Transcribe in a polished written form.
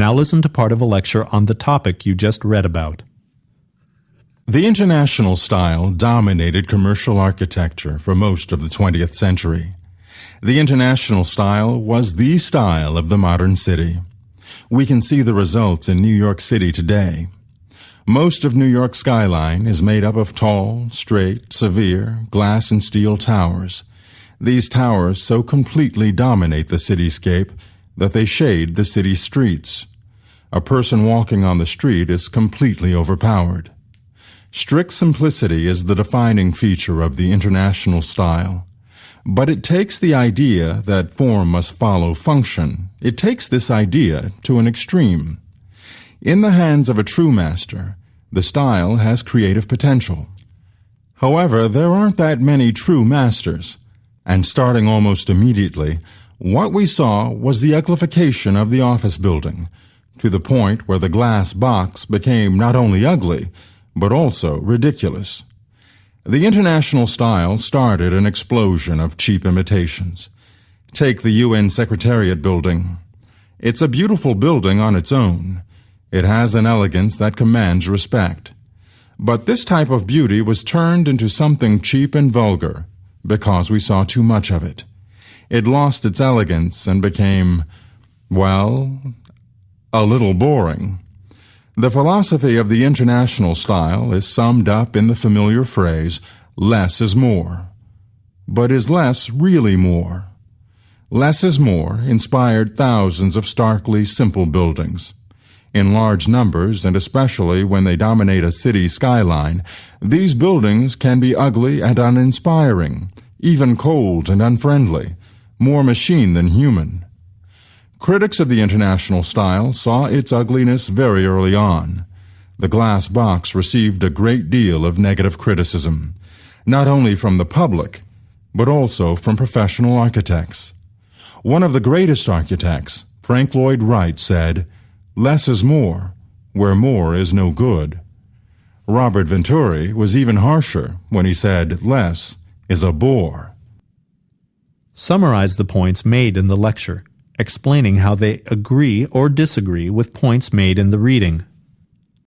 Now listen to part of a lecture on the topic you just read about. The international style dominated commercial architecture for most of the 20th century. The international style was the style of the modern city. We can see the results in New York City today. Most of New York's skyline is made up of tall, straight, severe, glass and steel towers. These towers so completely dominate the cityscape that they shade the city's streets. A person walking on the street is completely overpowered. Strict simplicity is the defining feature of the international style. But it takes the idea that form must follow function. It takes this idea to an extreme. In the hands of a true master, the style has creative potential. However, there aren't that many true masters, and starting almost immediately, what we saw was the uglification of the office building, to the point where the glass box became not only ugly, but also ridiculous. The international style started an explosion of cheap imitations. Take the UN Secretariat building. It's a beautiful building on its own. It has an elegance that commands respect. But this type of beauty was turned into something cheap and vulgar because we saw too much of it. It lost its elegance and became, well, a little boring. The philosophy of the international style is summed up in the familiar phrase, less is more. But is less really more? Less is more inspired thousands of starkly simple buildings. In large numbers, and especially when they dominate a city skyline, these buildings can be ugly and uninspiring, even cold and unfriendly, more machine than human. Critics of the international style saw its ugliness very early on. The glass box received a great deal of negative criticism, not only from the public, but also from professional architects. One of the greatest architects, Frank Lloyd Wright, said, "Less is more, where more is no good." Robert Venturi was even harsher when he said, "Less is a bore." Summarize the points made in the lecture, explaining how they agree or disagree with points made in the reading.